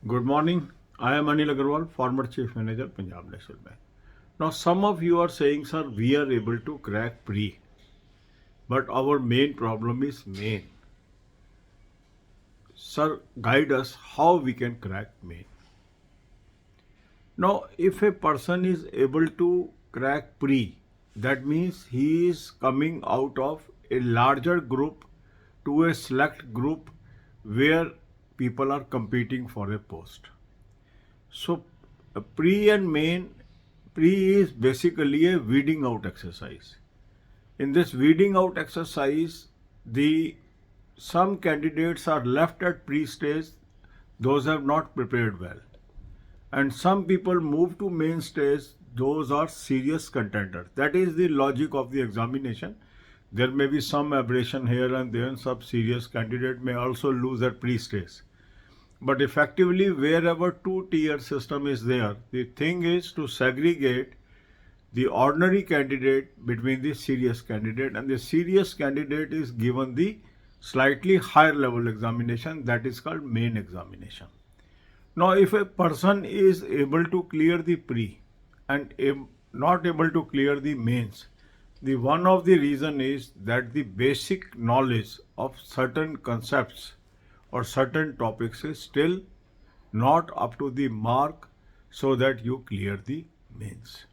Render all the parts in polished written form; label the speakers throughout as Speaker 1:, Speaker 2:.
Speaker 1: Good morning. I am Anil Agarwal, former Chief Manager, Punjab National Bank. Now, some of you are saying, sir, we are able to crack pre, but our main problem is main. Sir, guide us how we can crack main. Now, if a person is able to crack pre, that means he is coming out of a larger group to a select group where people are competing for a post. So, pre and main, pre is basically a weeding out exercise. In this weeding out exercise, the some candidates are left at pre stage, those have not prepared well, and some people move to main stage, those are serious contenders. That is the logic of the examination. There may be some aberration here and there, and some serious candidate may also lose at pre stage. But effectively, wherever two-tier system is there, the thing is to segregate the ordinary candidate between the serious candidate, and the serious candidate is given the slightly higher level examination, that is called main examination. Now, if a person is able to clear the pre and not able to clear the mains, the one of the reason is that the basic knowledge of certain concepts or certain topics is still not up to the mark so that you clear the mains.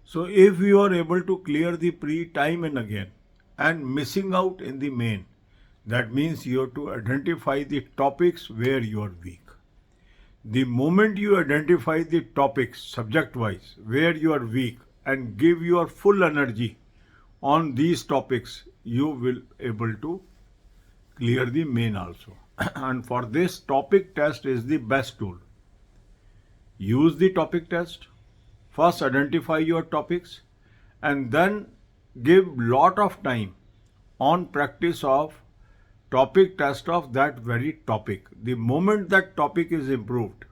Speaker 1: So if you are able to clear the pre time and again and missing out in the main, that means you have to identify the topics where you are weak. The moment you identify the topics subject wise where you are weak and give your full energy on these topics, you will able to clear the main also. And for this, topic test is the best tool. Use the topic test. First identify your topics and then give lot of time on practice of topic test of that very topic. The moment that topic is improved,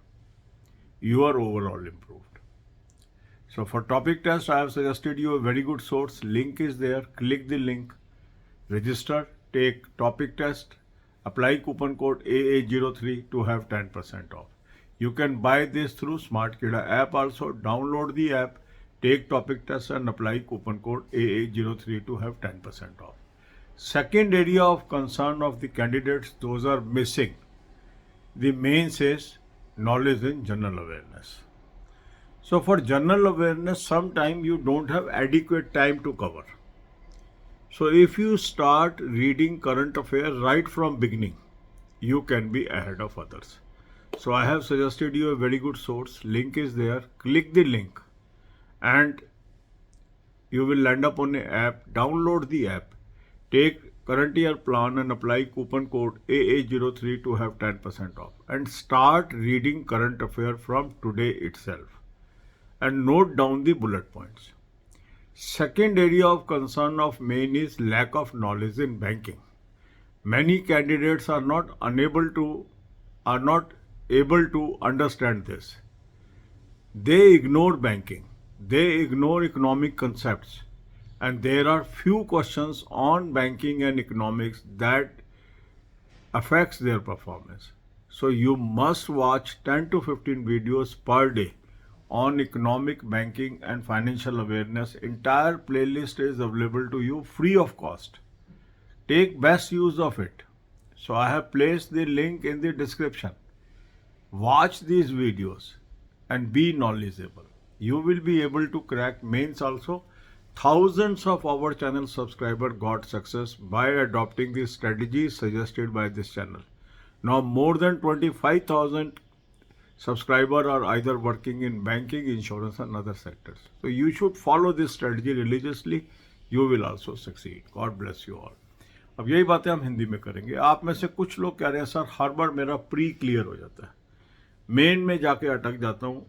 Speaker 1: you are overall improved. So for topic test, I have suggested you a very good source. Link is there. Click the link. Register. Take topic test. Apply coupon code AA03 to have 10% off. You can buy this through SmartKida app also. Download the app, take topic test and apply coupon code AA03 to have 10% off. Second area of concern of the candidates, those are missing. The main says knowledge in general awareness. So for general awareness, sometimes you don't have adequate time to cover. So if you start reading current affairs right from beginning, you can be ahead of others. So I have suggested you a very good source. Link is there. Click the link and you will land up on an app. Download the app. Take current year plan and apply coupon code AA03 to have 10% off. And start reading current affairs from today itself. And note down the bullet points. Second area of concern of main is lack of knowledge in banking. Many candidates are not able to understand this. They ignore banking. They ignore economic concepts. And there are few questions on banking and economics that affects their performance. So you must watch 10 to 15 videos per day on economic, banking and financial awareness. Entire playlist is available to you free of cost. Take best use of it. So I have placed the link in the description. Watch these videos and be knowledgeable. You will be able to crack mains also. Thousands of our channel subscribers got success by adopting the strategies suggested by this channel. Now more than 25,000 subscribers are either working in banking, insurance and other sectors. So you should follow this strategy religiously. You will also succeed. God bless you all. अब यही बातें हम हिंदी में करेंगे. आप में से कुछ लोग कह रहे हैं सर हर बार मेरा प्री क्लियर हो जाता है, मेन में जाके अटक जाता हूँ,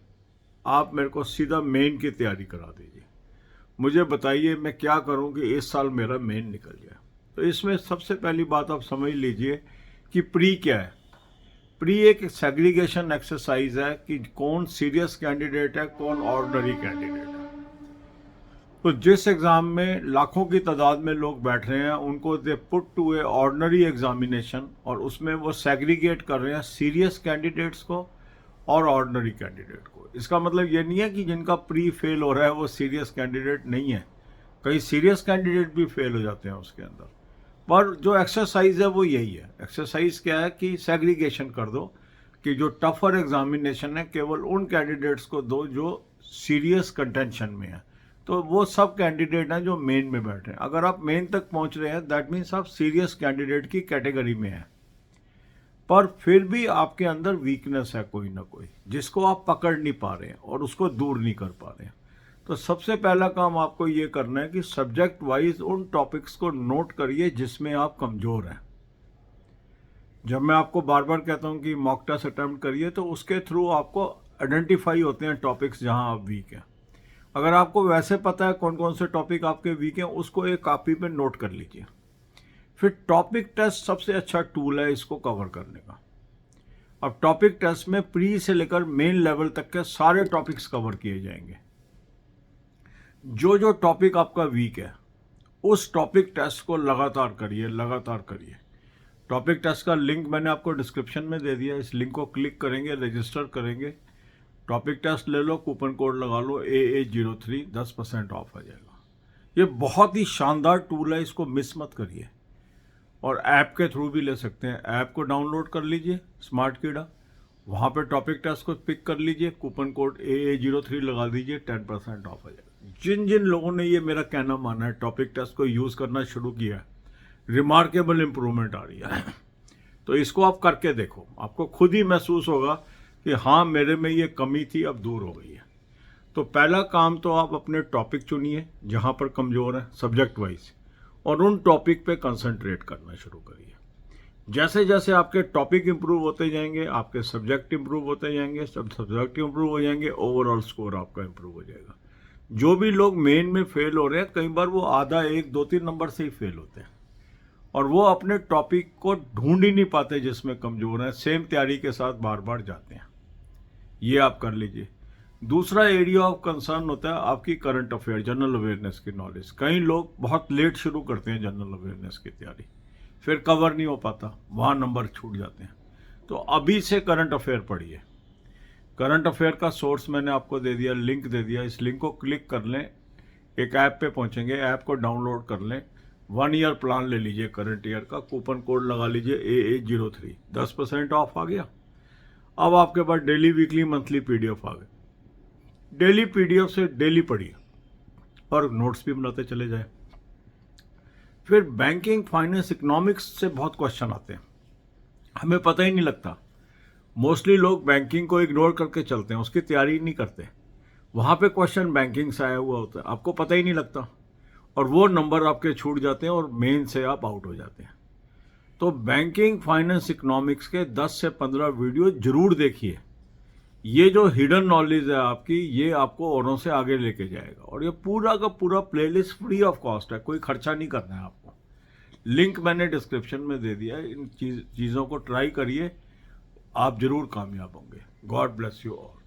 Speaker 1: आप मेरे को सीधा मेन की तैयारी करा दीजिए. मुझे बताइए मैं क्या करूँ कि इस साल मेरा मेन निकल जाए. तो इसमें सबसे पहली बात आप समझ लीजिए कि प्री क्या है. प्री एक सेग्रीगेशन एक्सरसाइज है कि कौन सीरियस कैंडिडेट है, कौन ऑर्डिनरी कैंडिडेट है. तो जिस एग्ज़ाम में लाखों की तादाद में लोग बैठ रहे हैं उनको they put to a ordinary examination और उसमें वो सेग्रीगेट कर रहे हैं सीरियस कैंडिडेट्स को और ऑर्डिनरी कैंडिडेट को। इसका मतलब ये नहीं है कि जिनका प्री फेल हो रहा है वो सीरियस कैंडिडेट नहीं है, कई सीरियस कैंडिडेट भी फेल हो जाते हैं उसके अंदर। पर जो एक्सरसाइज है वो यही है। एक्सरसाइज क्या है कि सेग्रीगेशन कर दो कि जो टफर एग्जामिनेशन है केवल उन कैंडिडेट्स को दो जो सीरियस कंटेंशन में है। तो वो सब कैंडिडेट हैं जो मेन में बैठे हैं। अगर आप मेन तक पहुंच रहे हैं दैट मीन्स आप सीरियस कैंडिडेट की कैटेगरी में हैं, पर फिर भी आपके अंदर वीकनेस है कोई ना कोई जिसको आप पकड़ नहीं पा रहे हैं और उसको दूर नहीं कर पा रहे हैं। तो सबसे पहला काम आपको ये करना है कि सब्जेक्ट वाइज उन टॉपिक्स को नोट करिए जिसमें आप कमज़ोर हैं। जब मैं आपको बार बार कहता हूँ कि मॉक टेस्ट अटेम्प्ट करिए तो उसके थ्रू आपको आइडेंटिफाई होते हैं टॉपिक्स जहाँ आप वीक हैं। अगर आपको वैसे पता है कौन कौन से टॉपिक आपके वीक हैं उसको एक कॉपी पे नोट कर लीजिए। फिर टॉपिक टेस्ट सबसे अच्छा टूल है इसको कवर करने का। अब टॉपिक टेस्ट में प्री से लेकर मेन लेवल तक के सारे टॉपिक्स कवर किए जाएंगे। जो जो टॉपिक आपका वीक है उस टॉपिक टेस्ट को लगातार करिए, लगातार करिए। टॉपिक टेस्ट का लिंक मैंने आपको डिस्क्रिप्शन में दे दिया, इस लिंक को क्लिक करेंगे, रजिस्टर करेंगे, टॉपिक टेस्ट ले लो, कूपन कोड लगा लो AA03, 10% ऑफ आ जाएगा। ये बहुत ही शानदार टूल है, इसको मिस मत करिए। और ऐप के थ्रू भी ले सकते हैं। ऐप को डाउनलोड कर लीजिए स्मार्ट कीड़ा, वहाँ पे टॉपिक टेस्ट को पिक कर लीजिए, कूपन कोड AA03 लगा दीजिए, 10% ऑफ आ जाएगा। जिन जिन लोगों ने ये मेरा कहना माना है, टॉपिक टेस्ट को यूज़ करना शुरू किया है, रिमार्केबल इम्प्रूवमेंट आ रही है। तो इसको आप करके देखो, आपको खुद ही महसूस होगा कि हाँ मेरे में ये कमी थी अब दूर हो गई है। तो पहला काम तो आप अपने टॉपिक चुनिए जहाँ पर कमज़ोर है सब्जेक्ट वाइज, और उन टॉपिक पे कंसंट्रेट करना शुरू करिए। जैसे जैसे आपके टॉपिक इंप्रूव होते जाएंगे आपके सब्जेक्ट इंप्रूव होते जाएंगे, सब सब्जेक्ट इंप्रूव हो जाएंगे, ओवरऑल स्कोर आपका इंप्रूव हो जाएगा। जो भी लोग मेन में फेल हो रहे हैं कई बार वो आधा 1 2 3 नंबर से ही फेल होते हैं और वो अपने टॉपिक को ढूंढ ही नहीं पाते जिसमें कमज़ोर हैं, सेम तैयारी के साथ बार बार जाते हैं। ये आप कर लीजिए। दूसरा एरिया ऑफ कंसर्न होता है आपकी करंट अफेयर, जनरल अवेयरनेस की नॉलेज। कई लोग बहुत लेट शुरू करते हैं जनरल अवेयरनेस की तैयारी, फिर कवर नहीं हो पाता, वहाँ नंबर छूट जाते हैं। तो अभी से करंट अफेयर पढ़िए। करंट अफेयर का सोर्स मैंने आपको दे दिया, लिंक दे दिया, इस लिंक को क्लिक कर लें, एक ऐप पे पहुँचेंगे, ऐप को डाउनलोड कर लें, 1 ईयर प्लान ले लीजिए करंट ईयर का, कूपन कोड लगा लीजिए AA03, 10% ऑफ आ गया। अब आपके पास डेली वीकली मंथली PDF आ गए। डेली PDF से डेली पढ़िए और नोट्स भी बनाते चले जाए। फिर बैंकिंग, फाइनेंस, इकोनॉमिक्स से बहुत क्वेश्चन आते हैं, हमें पता ही नहीं लगता। मोस्टली लोग बैंकिंग को इग्नोर करके चलते हैं, उसकी तैयारी नहीं करते। वहाँ पे क्वेश्चन बैंकिंग से आया हुआ होता है, आपको पता ही नहीं लगता और वो नंबर आपके छूट जाते हैं और मेन से आप आउट हो जाते हैं। तो बैंकिंग, फाइनेंस, इकोनॉमिक्स के 10 से 15 वीडियो जरूर देखिए। ये जो हिडन नॉलेज है आपकी, ये आपको औरों से आगे लेके जाएगा। और ये पूरा का पूरा प्लेलिस्ट फ्री ऑफ कॉस्ट है, कोई खर्चा नहीं करना है आपको। लिंक मैंने डिस्क्रिप्शन में दे दिया है। इन चीज़ों को ट्राई करिए, आप जरूर कामयाब होंगे। God bless you all.